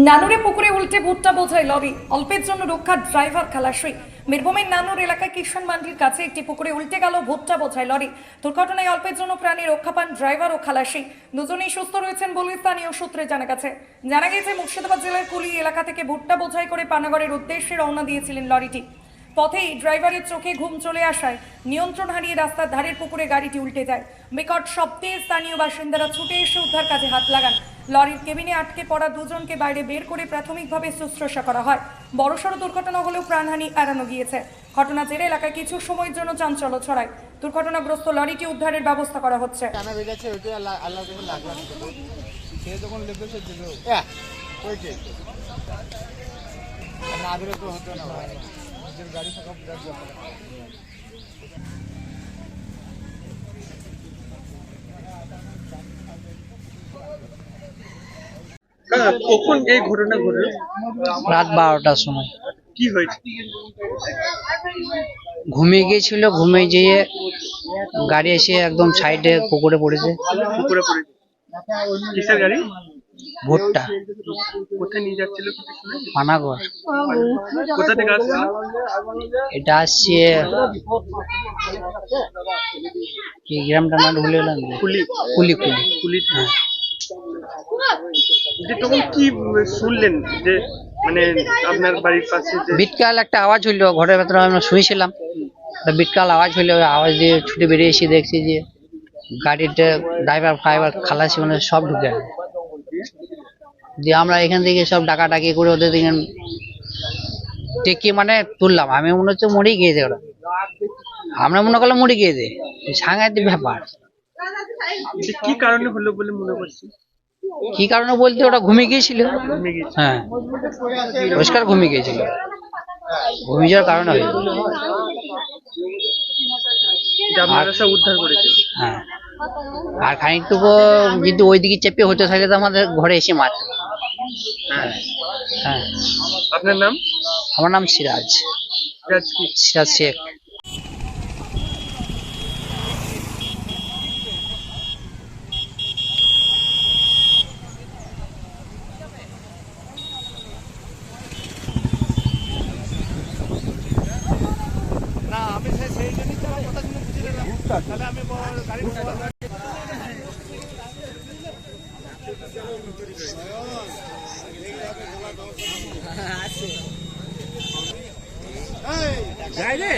নানুরে পুকুরে উল্টে ভুট্টা বোঝাই লরি, অল্পের জন্য রক্ষা ড্রাইভার খালাসি। বীরভূমের নানুর এলাকায় কিষান মান্ডির কাছে একটি পুকুরে উল্টে গেল ভুট্টা বোঝাই লরি। দুর্ঘটনায় অল্পের জন্য প্রাণী রক্ষা পান ড্রাইভার ও খালাসি। দুজনেই সুস্থ রয়েছেন বলে স্থানীয় সূত্রে জানা গেছে মুর্শিদাবাদ জেলার কুলি এলাকা থেকে ভুট্টা বোঝাই করে পানাগড়ের উদ্দেশ্যে রওনা দিয়েছিলেন লরিটি। পথেই ড্রাইভারের চোখে ঘুম চলে আসায় নিয়ন্ত্রণ হারিয়ে রাস্তার ধারের পুকুরে গাড়িটি উল্টে যায়। বিকট শব্দে স্থানীয় বাসিন্দারা ছুটে এসে উদ্ধার কাজে হাত লাগান। লরির কেবিনে আটকে পড়া দুজনকে বাইরে বের করে প্রাথমিকভাবে শুশ্রূষা করা হয়। বড়সড় দুর্ঘটনা হলেও প্রাণহানি এড়ানো গিয়েছে। ঘটনা জেরে এলাকায় কিছু সময়ের জন্য চাঞ্চল্য ছড়ায়। দুর্ঘটনাগ্রস্ত লরিটি উদ্ধারের ব্যবস্থা করা হচ্ছে। কখন এই ঘটনা ঘটলো? রাত 12টার সময় কি হয়েছে? ঘুমিয়ে গিয়েছিল, ঘুমিয়ে যেয়ে গাড়ি এসে একদম সাইডে পুকুরে পড়েছে। পুকুরে পড়েছে? কিসের গাড়ি? ভুট্টা। কোথায় নিয়ে যাচ্ছিল কিছু শুনে? পানাগড়। কোথা থেকে আসছিল? এটা আসছে কি গ্রামটা নাম ভুলে গেলাম। কুলি। কুলি কুলি কুলি। হ্যাঁ। যে তখন কি শুনলেন যে মানে আপনার বাড়ির পাশে যে বিটকাল একটা আওয়াজ হইলো, ঘরের ভেতরে আমরা শুয়েছিলাম, বিটকাল আওয়াজ হইলো, আওয়াজ দিয়ে ছুটে বেরিয়ে এসে দেখছি যে গাড়িতে ড্রাইভার ফাইভার খালাসি মানে সব ঢুকে আছে। দিয়ে আমরা এখান থেকে সব ডাকাডাকি করে ওদের দিকে টেকে মানে তুললাম। আমি মনে হচ্ছে মরে গিয়েছে ওরা, আমরা মনে করলাম মরে গিয়েছে। সাংঘাতিক ব্যাপার। যে কি কারণে হলো বলে মনে করছি? কি কারণে বলতে ওরা ঘুমিয়ে গিয়েছিল। ঘুমিয়ে গেছে? হ্যাঁ, পরিষ্কার ঘুমিয়ে গিয়েছিল। ঘুমিয়ে যাওয়ার কারণে হয়েছে। যে আপনারা সব উদ্ধার করেছেন? হ্যাঁ, আর খানিকটুকু যদি ওইদিকে চেপে হতে থাকে তো আমাদের ঘরে এসে মারত। হ্যাঁ। হ্যাঁ। আপনার নাম? আমার নাম সিরাজ। সিরাজ কি? সিরাজ শেখ। না আমি সেই জন্যই তো আমার কথা শুনে বুঝিলাম, তাহলে আমি গাড়ি যাই রে।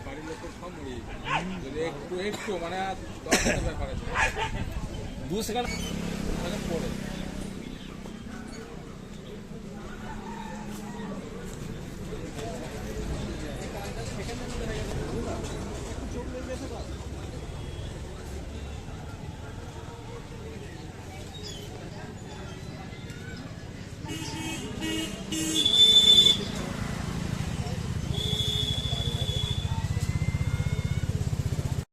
বাড়ির লোকের সব মরিয়ে একটু মানে 10 সেকেন্ড ব্যাপার আছে 2 সেকেন্ড।